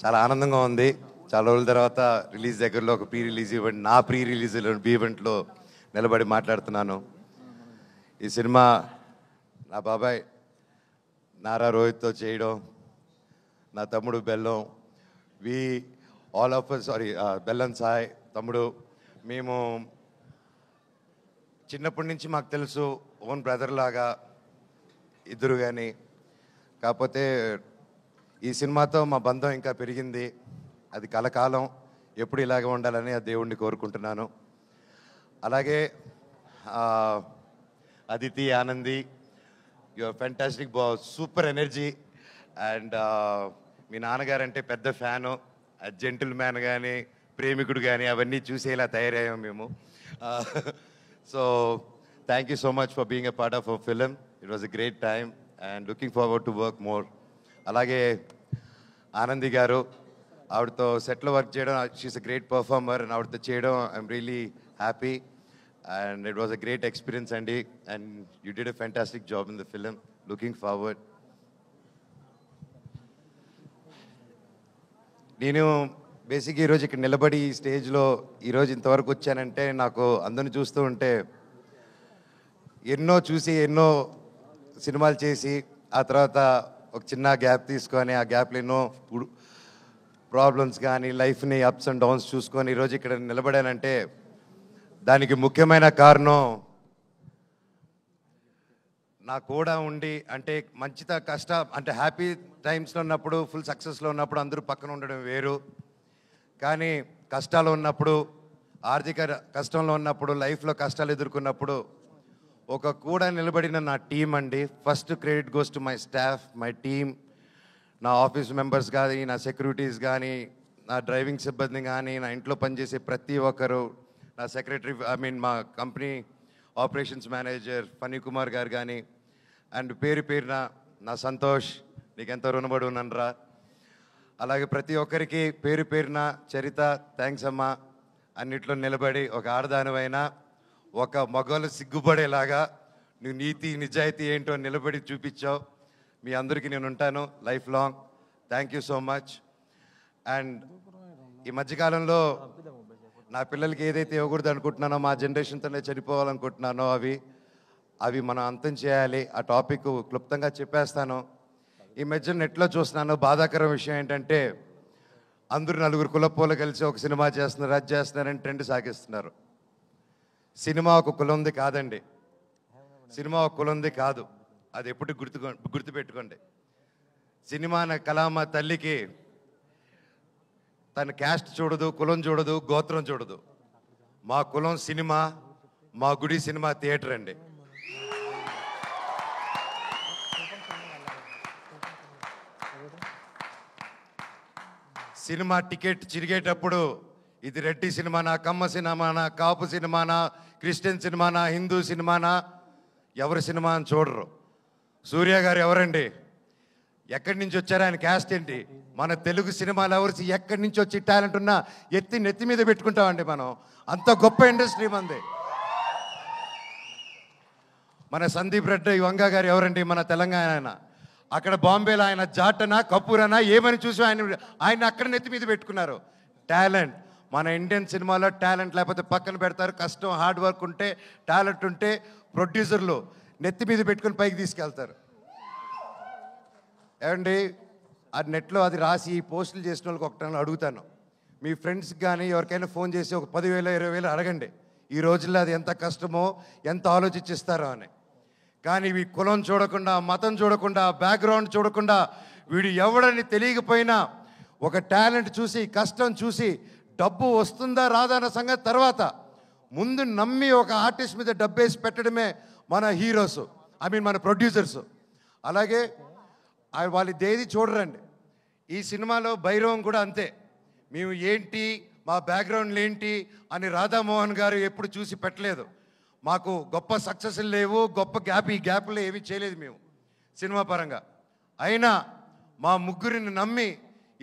చాలా ఆనందంగా ఉంది. చాలా రోజుల తర్వాత రిలీజ్ దగ్గరలో ఒక ప్రీ రిలీజ్ ఈవెంట్, నా ప్రీ రిలీజ్ ఈవెంట్లో నిలబడి మాట్లాడుతున్నాను. ఈ సినిమా నా బాబాయ్ నారా రోహిత్తో చేయడం, నా తమ్ముడు బెల్లం, వి ఆల్ ఆఫ్ సారీ బెల్లం సాయ్ తమ్ముడు, మేము చిన్నప్పటి నుంచి మాకు తెలుసు, ఓన్ బ్రదర్ లాగా ఇద్దరు. కానీ కాకపోతే ఈ సినిమాతో మా బంధం ఇంకా పెరిగింది. అది కలకాలం ఎప్పుడు ఇలాగే ఉండాలని ఆ దేవుణ్ణి కోరుకుంటున్నాను. అలాగే Aditi, Anandi, your fantastic, super energy. And మీ నాన్నగారు అంటే పెద్ద ఫ్యాను. జెంటిల్ మ్యాన్ కానీ, ప్రేమికుడు కానీ అవన్నీ చూసేలా తయారయ్యాం మేము. So thank you so much for being a part of our film. It was a great time and looking forward to work more. అలాగే ఆనంది గారు, ఆవిడతో సెట్లో వర్క్ చేయడం, she is a great performer. And ఆవిడతో చేయడం I'm really happy and it was a great experience అండి. And you did a fantastic job in the film. Looking forward. నేను బేసిక్గా ఈరోజు ఇక్కడ నిలబడి ఈ స్టేజ్లో ఈరోజు ఇంతవరకు వచ్చానంటే, నాకు అందరిని చూస్తూ ఉంటే ఎన్నో చూసి, ఎన్నో సినిమాలు చేసి, ఆ తర్వాత ఒక చిన్న గ్యాప్ తీసుకొని, ఆ గ్యాప్లో ఎన్నో ప్రాబ్లమ్స్ కానీ, లైఫ్ని అప్స్ అండ్ డౌన్స్ చూసుకొని ఈరోజు ఇక్కడ నిలబడానంటే దానికి ముఖ్యమైన కారణం నా కూడా ఉండి, అంటే మంచిత కష్ట అంటే హ్యాపీ టైమ్స్లో ఉన్నప్పుడు, ఫుల్ సక్సెస్లో ఉన్నప్పుడు అందరూ పక్కన ఉండడం వేరు. కానీ కష్టాలు ఉన్నప్పుడు, ఆర్థిక కష్టంలో ఉన్నప్పుడు, లైఫ్లో కష్టాలు ఎదుర్కొన్నప్పుడు ఒక కూడా నిలబడిన నా టీం అండి. First credit goes to my staff, my team, నా ఆఫీస్ మెంబర్స్ కానీ, నా సెక్యూరిటీస్ కానీ, నా డ్రైవింగ్ సిబ్బంది కానీ, నా ఇంట్లో పనిచేసే ప్రతి ఒక్కరు, నా సెక్రటరీ, మా company operations manager Phani Kumar గారు కానీ, అండ్ పేరు పేరున నా సంతోష్, నీకెంతో రుణపడి ఉన్నానురా. అలాగే ప్రతి ఒక్కరికి పేరు పేరున చరిత, థ్యాంక్స్ అమ్మా. అన్నిట్లో నిలబడి ఒక ఆడదానివైనా ఒక మగవాళ్ళు సిగ్గుపడేలాగా నువ్వు నీతి నిజాయితీ ఏంటో నిలబడి చూపించావు. మీ అందరికీ నేను ఉంటాను life long. Thank you so much. And ఈ మధ్యకాలంలో నా పిల్లలకి ఏదైతే ఇవ్వకూడదు అనుకుంటున్నానో, మా జనరేషన్తోనే చనిపోవాలనుకుంటున్నానో అవి మనం అంతం చేయాలి. ఆ టాపిక్ క్లుప్తంగా చెప్పేస్తాను. ఈ మధ్య నెట్లో చూస్తున్నాను, బాధాకరం విషయం ఏంటంటే అందరూ నలుగురు కులపోలు కలిసి ఒక సినిమా చేస్తున్నారు, అది చేస్తున్నారని ట్రెండ్ సాగిస్తున్నారు. సినిమా ఒక కులంది కాదండి. సినిమా ఒక కులంది కాదు. అది ఎప్పుడు గుర్తుపెట్టుకోండి. సినిమా అనే కళామ తల్లికి తన క్యాస్ట్ చూడదు, కులం చూడదు, గోత్రం చూడదు. మా కులం సినిమా, మా గుడి సినిమా థియేటర్ అండి. సినిమా టికెట్ చిరిగేటప్పుడు ఇది రెడ్డి సినిమానా, కమ్మ సినిమానా, కాపు సినిమానా, క్రిస్టియన్ సినిమానా, హిందూ సినిమానా, ఎవరి సినిమా అని చూడరు. సూర్య గారు ఎవరండి, ఎక్కడి నుంచి వచ్చారు, ఆయన క్యాస్ట్ ఏంటి, మన తెలుగు సినిమాలు ఎవరు ఎక్కడి నుంచి వచ్చి టాలెంట్ ఉన్నా నెత్తి మీద పెట్టుకుంటామండి మనం. అంత గొప్ప ఇండస్ట్రీ మంది. మన సందీప్ రెడ్డి వంగ గారు ఎవరండి, మన తెలంగాణ ఆయన. అక్కడ బాంబేలో ఆయన జాటనా, కపూరనా ఏమని చూసి ఆయన అక్కడ నెత్తి మీద పెట్టుకున్నారు. టాలెంట్ మన ఇండియన్ సినిమాలో టాలెంట్ లేకపోతే పక్కన పెడతారు. కష్టం, హార్డ్ వర్క్ ఉంటే, టాలెంట్ ఉంటే ప్రొడ్యూసర్లు నెత్తి మీద పెట్టుకుని పైకి తీసుకెళ్తారు. ఏమండి, ఆ నెట్లో అది రాసి ఈ పోస్టులు చేసిన వాళ్ళకి ఒకటి అడుగుతాను, మీ ఫ్రెండ్స్కి కానీ ఎవరికైనా ఫోన్ చేసి ఒక 10,000 20,000 అడగండి. ఈ రోజుల్లో అది ఎంత కష్టమో, ఎంత ఆలోచించిస్తారో అని. కానీ ఇవి కులం చూడకుండా, మతం చూడకుండా, బ్యాక్గ్రౌండ్ చూడకుండా, వీడు ఎవడని తెలియకపోయినా ఒక టాలెంట్ చూసి, కష్టం చూసి, డబ్బు వస్తుందా రాదా అన్న సంగతి తర్వాత ముందు నమ్మి ఒక ఆర్టిస్ట్ మీద డబ్బేసి పెట్టడమే మన హీరోస్, మన ప్రొడ్యూసర్స్. అలాగే వాళ్ళు దేది చూడరండి. ఈ సినిమాలో భైరవం కూడా అంతే. మేము ఏంటి, మా బ్యాక్గ్రౌండ్లు ఏంటి అని రాధామోహన్ గారు ఎప్పుడు చూసి పెట్టలేదు. మాకు గొప్ప సక్సెస్లు లేవు, గొప్ప ఈ గ్యాప్లో ఏమీ చేయలేదు మేము సినిమా పరంగా. అయినా మా ముగ్గురిని నమ్మి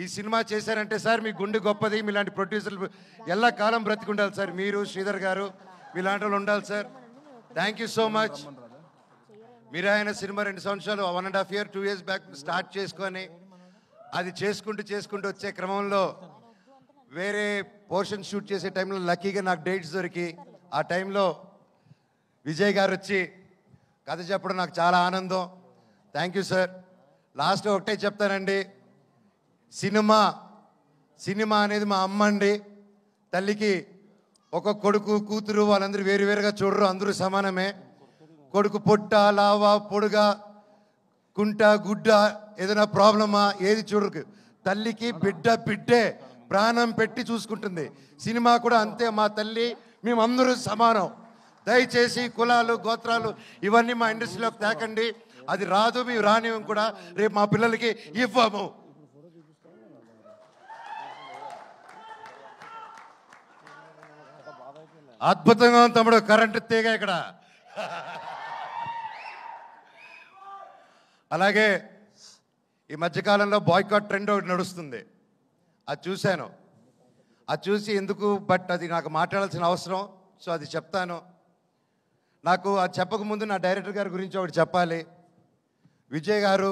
ఈ సినిమా చేశారంటే, సార్ మీ గుండె గొప్పది, మీలాంటి ప్రొడ్యూసర్లు ఎల్లా కాలం బ్రతికుండాలి సార్. మీరు శ్రీధర్ గారు మీలాంటి వాళ్ళు ఉండాలి sir. Thank you so much. మీరు ఆయన సినిమా 2 సంవత్సరాలు 1.5 year 2 years బ్యాక్ స్టార్ట్ చేసుకొని అది చేసుకుంటూ వచ్చే క్రమంలో వేరే పోర్షన్ షూట్ చేసే టైంలో లక్కీగా నాకు డేట్స్ దొరికి ఆ టైంలో విజయ్ గారు వచ్చి కథ చెప్పడం నాకు చాలా ఆనందం. Thank you sir. లాస్ట్ ఒకటే చెప్తానండి, సినిమా అనేది మా అమ్మ అండి. తల్లికి ఒక కొడుకు కూతురు వాళ్ళందరూ వేరువేరుగా చూడరు, అందరూ సమానమే. కొడుకు పొట్ట లావా పొడుగా కుంట గుడ్డ ఏదైనా ప్రాబ్లమా ఏది చూడరు. తల్లికి బిడ్డే ప్రాణం పెట్టి చూసుకుంటుంది. సినిమా కూడా అంతే. మా తల్లి మేమందరూ సమానం. దయచేసి కులాలు గోత్రాలు ఇవన్నీ మా ఇండస్ట్రీలోకి తేకండి. అది రాదు, మేము రానివ్వం కూడా, రేపు మా పిల్లలకి ఇవ్వము. అద్భుతంగా తమ్ముడు కరెంటు తీగ ఇక్కడ. అలాగే ఈ మధ్యకాలంలో బాయ్కాట్ ట్రెండ్ ఒకటి నడుస్తుంది. అది చూశాను. అది చూసి ఎందుకు, బట్ అది నాకు మాట్లాడాల్సిన అవసరం, సో అది చెప్తాను. నాకు అది చెప్పకముందు నా డైరెక్టర్ గారి గురించి ఒకటి చెప్పాలి. విజయ్ గారు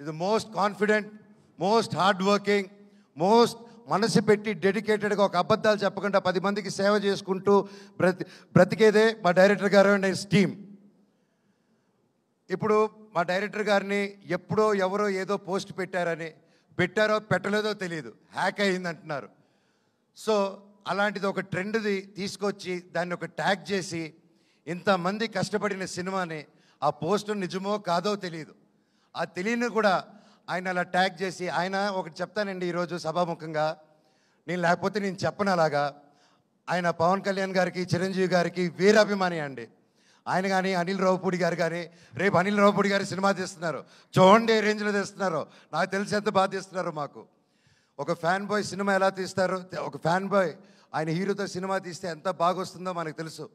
ఇది most confident, most hard working, most మనసు పెట్టి డెడికేటెడ్గా ఒక అబద్ధాలు చెప్పకుండా 10 మందికి సేవ చేసుకుంటూ బ్రతికేదే మా డైరెక్టర్ గారు అండ్ హిస్ టీమ్. ఇప్పుడు మా డైరెక్టర్ గారిని ఎప్పుడో ఎవరో ఏదో పోస్ట్ పెట్టారో పెట్టలేదో తెలియదు, హ్యాక్ అయింది అంటున్నారు. సో అలాంటిది ఒక ట్రెండ్ది తీసుకొచ్చి దాన్ని ఒక ట్యాగ్ చేసి ఇంతమంది కష్టపడిన సినిమాని ఆ పోస్ట్ నిజమో కాదో తెలియదు, ఆ తెలియని కూడా ఆయన అలా ట్యాగ్ చేసి, ఆయన ఒకటి చెప్తానండి ఈరోజు సభాముఖంగా, నేను లేకపోతే నేను చెప్పను అలాగా. ఆయన పవన్ కళ్యాణ్ గారికి చిరంజీవి గారికి వీరాభిమాని అండి. ఆయన కానీ అనిల్ రావుపూడి గారు కానీ, రేపు అనిల్ రావుపూడి గారి సినిమా తీస్తున్నారు, చూడండి ఏ రేంజ్లో తీస్తున్నారో, నాకు తెలిసి ఎంత బాగా తీస్తున్నారు. మాకు ఒక ఫ్యాన్ బాయ్ సినిమా ఎలా తీస్తారో, ఒక ఫ్యాన్ బాయ్ ఆయన హీరోతో సినిమా తీస్తే ఎంత బాగా వస్తుందో మనకు తెలుసు.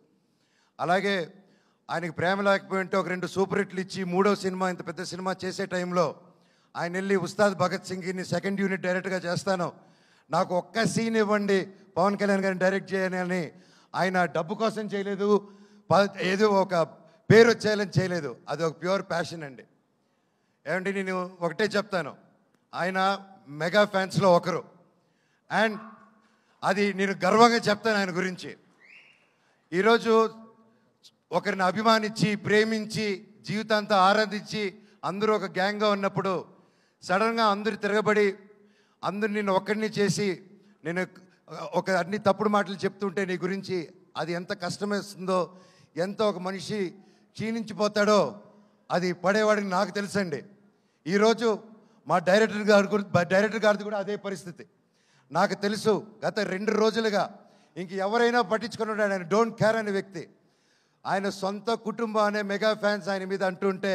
అలాగే ఆయనకి ప్రేమ లేకపోయింటే ఒక 2 సూపర్ హిట్లు ఇచ్చి 3వ సినిమా ఇంత పెద్ద సినిమా చేసే టైంలో ఆయన వెళ్ళి ఉస్తాద్ భగత్ సింగ్ని 2nd యూనిట్ డైరెక్ట్గా చేస్తాను, నాకు ఒక్క సీన్ ఇవ్వండి పవన్ కళ్యాణ్ గారిని డైరెక్ట్ చేయని ఆయన డబ్బు కోసం చేయలేదు, ఏదో ఒక పేరు వచ్చేయాలని చేయలేదు. అది ఒక ప్యూర్ ప్యాషన్ అండి. ఏమంటే నేను ఒకటే చెప్తాను, ఆయన మెగా ఫ్యాన్స్లో ఒకరు. అండ్ అది నేను గర్వంగా చెప్తాను ఆయన గురించి. ఈరోజు ఒకరిని అభిమానించి ప్రేమించి జీవితాంతా ఆరాధించి అందరూ ఒక గ్యాంగ్గా ఉన్నప్పుడు సడన్గా అందరు తిరగబడి అందరు నిన్ను ఒక్కడిని చేసి నేను ఒక అన్ని తప్పుడు మాటలు చెప్తుంటే నీ గురించి అది ఎంత కష్టమేస్తుందో, ఎంత ఒక మనిషి క్షీణించిపోతాడో అది పడేవాడికి నాకు తెలుసండి. ఈరోజు మా డైరెక్టర్ గారిది కూడా అదే పరిస్థితి నాకు తెలుసు. గత 2 రోజులుగా ఇంక ఎవరైనా పట్టించుకున్నాడు, ఆయన డోంట్ కేర్ అనే వ్యక్తి. ఆయన సొంత కుటుంబం అనే మెగా ఫ్యాన్స్ ఆయన మీద అంటుంటే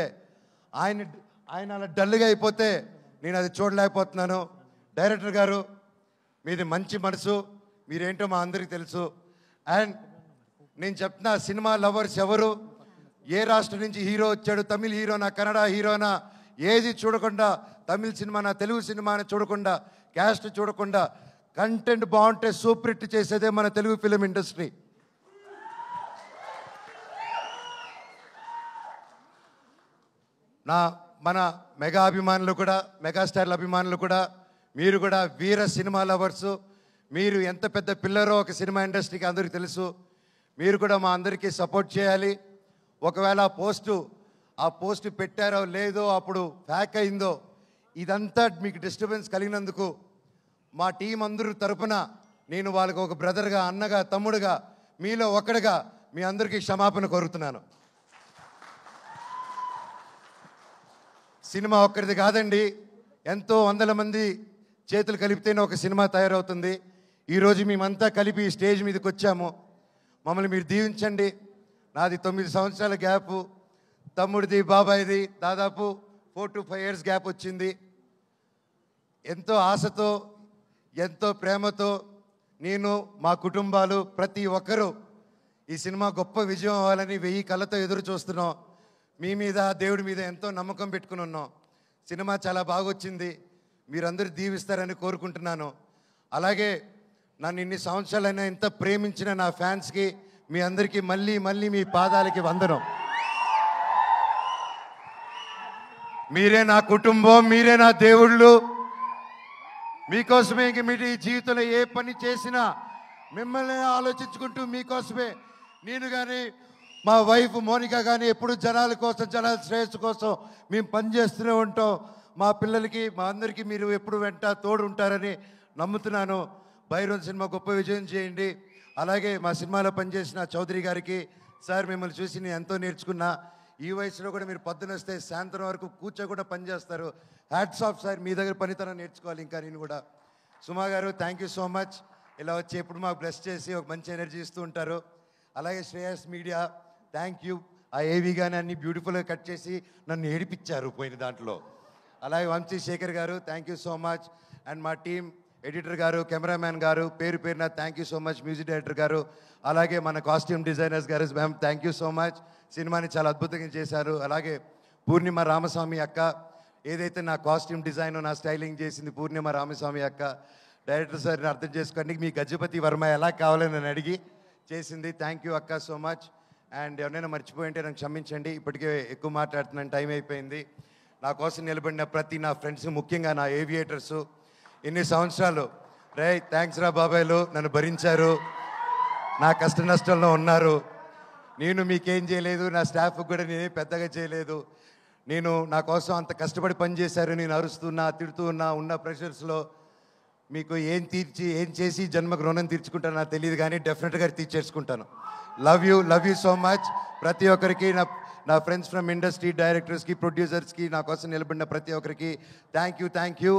ఆయన అలా డల్గా అయిపోతే నేను అది చూడలేకపోతున్నాను. డైరెక్టర్ గారు మీది మంచి మనసు, మీరేంటో మా అందరికీ తెలుసు. అండ్ నేను చెప్తున్నా, సినిమా లవర్స్ ఎవరు, ఏ రాష్ట్రం నుంచి హీరో వచ్చాడు, తమిళ హీరోనా కన్నడ హీరోనా ఏది చూడకుండా, తమిళ సినిమానా తెలుగు సినిమానా చూడకుండా, క్యాస్ట్ చూడకుండా కంటెంట్ బాగుంటే సూపర్ హిట్ చేసేదే మన తెలుగు ఫిలిం ఇండస్ట్రీ. మన మెగా అభిమానులు కూడా, మెగాస్టార్ల అభిమానులు కూడా, మీరు కూడా వీర సినిమా లవర్సు. మీరు ఎంత పెద్ద పిల్లరో ఒక సినిమా ఇండస్ట్రీకి అందరికీ తెలుసు. మీరు కూడా మా అందరికీ సపోర్ట్ చేయాలి. ఒకవేళ ఆ పోస్టు పెట్టారో లేదో, అప్పుడు హ్యాక్ అయిందో, ఇదంతా మీకు డిస్టర్బెన్స్ కలిగినందుకు మా టీం అందరూ తరపున నేను వాళ్ళకి ఒక బ్రదర్గా, అన్నగా, తమ్ముడుగా, మీలో ఒకడుగా మీ అందరికీ క్షమాపణ కోరుతున్నాను. సినిమా ఒక్కరిది కాదండి, ఎంతో వందల మంది చేతులు కలిపితేనే ఒక సినిమా తయారవుతుంది. ఈరోజు మేమంతా కలిపి స్టేజ్ మీదకి వచ్చాము. మమ్మల్ని మీరు దీవించండి. నాది 9 సంవత్సరాల గ్యాపు, తమ్ముడిది బాబాయిది దాదాపు 4 to 5 years గ్యాప్ వచ్చింది. ఎంతో ఆశతో, ఎంతో ప్రేమతో నేను, మా కుటుంబాలు, ప్రతి ఒక్కరూ ఈ సినిమా గొప్ప విజయం అవ్వాలని 1000 కళ్ళతో ఎదురు చూస్తున్నాం. మీ మీద, దేవుడి మీద ఎంతో నమ్మకం పెట్టుకుని ఉన్నాం. సినిమా చాలా బాగొచ్చింది, మీరందరూ దీవిస్తారని కోరుకుంటున్నాను. అలాగే నన్ను ఇన్ని సంవత్సరాలైనా ఎంత ప్రేమించిన నా ఫ్యాన్స్కి మీ అందరికీ మళ్ళీ మళ్ళీ మీ పాదాలకి వందనం. మీరే నా కుటుంబం, మీరే నా దేవుళ్ళు, మీకోసమే ఇంక మీ జీవితంలో ఏ పని చేసినా మిమ్మల్ని ఆలోచించుకుంటూ మీకోసమే నేను కానీ మా వైఫ్ మోనిక కానీ ఎప్పుడు జనాల కోసం జనాల శ్రేయస్సు కోసం మేము పనిచేస్తూనే ఉంటాం. మా పిల్లలకి మా అందరికీ మీరు ఎప్పుడు వెంట తోడు ఉంటారని నమ్ముతున్నాను. భైరవన్ సినిమా గొప్ప విజయం చేయండి. అలాగే మా సినిమాలో పనిచేసిన చౌదరి గారికి, సార్ మిమ్మల్ని చూసి నేను ఎంతో నేర్చుకున్నా. ఈ వయసులో కూడా మీరు పొద్దున వస్తే సాయంత్రం వరకు కూర్చోకుండా పనిచేస్తారు. హ్యాట్స్ ఆఫ్ సార్, మీ దగ్గర పనితనం నేర్చుకోవాలి ఇంకా నేను కూడా. సుమా గారు థ్యాంక్ యూ సో మచ్. ఇలా వచ్చి ఎప్పుడు మాకు బ్లెస్ చేసి ఒక మంచి ఎనర్జీ ఇస్తూ ఉంటారు. అలాగే శ్రేయస్ మీడియా థ్యాంక్ యూ. ఆ ఏవి కానీ అన్ని బ్యూటిఫుల్గా కట్ చేసి నన్ను ఏడిపించారు పోయిన దాంట్లో. అలాగే వంశీ శేఖర్ గారు thank you so much. And మా టీం ఎడిటర్ గారు, కెమెరామ్యాన్ గారు, పేరు పేరున thank you so much. Music director గారు, అలాగే మన కాస్ట్యూమ్ డిజైనర్స్ గారు, ma'am thank you so much. సినిమాని చాలా అద్భుతంగా చేశారు. అలాగే పూర్ణిమ రామస్వామి అక్క, ఏదైతే నా కాస్ట్యూమ్ డిజైన్ నా స్టైలింగ్ చేసింది పూర్ణిమ రామస్వామి అక్క. డైరెక్టర్ సార్ని అర్థం చేసుకోండి, మీ గజపతి వర్మ ఎలా కావాలని నన్ను అడిగి చేసింది. థ్యాంక్ యూ అక్క సో మచ్. అండ్ ఎవరైనా మర్చిపోయింటే నాకు క్షమించండి, ఇప్పటికే ఎక్కువ మాట్లాడుతున్నాను, టైం అయిపోయింది. నా కోసం నిలబడిన ప్రతి నా ఫ్రెండ్స్, ముఖ్యంగా నా ఏవియేటర్సు, ఇన్ని సంవత్సరాలు థ్యాంక్స్ రా బాబాయ్లు, నన్ను భరించారు, నా కష్ట నష్టంలో ఉన్నారు. నేను మీకేం చేయలేదు, నా స్టాఫ్కి కూడా నేనే పెద్దగా చేయలేదు. నేను నా కోసం అంత కష్టపడి పనిచేశారు. నేను అరుస్తున్నా, తిడుతున్నా, ఉన్న ప్రెషర్స్లో మీకు ఏం చేసి జన్మకు రుణం తీర్చుకుంటానో నాకు తెలియదు, కానీ డెఫినెట్గా తీర్చేసుకుంటాను. Love you so much. ప్రతి ఒక్కరికి నా ఫ్రెండ్స్ ఫ్రమ్ ఇండస్ట్రీ, డైరెక్టర్స్కి, ప్రొడ్యూసర్స్కి, నా కోసం నిలబడిన ప్రతి ఒక్కరికి థ్యాంక్ యూ.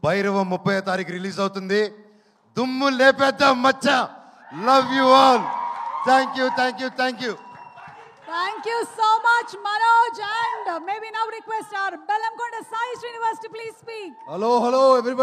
భైరవం 30వ తారీఖు రిలీజ్ అవుతుంది. దుమ్ము లేపేద్దాం మచ్చ. Love you all. Thank you. Thank you so much, Manoj. And maybe now request our Bellamkonda Sai Srinivas to please speak. Hello, everybody.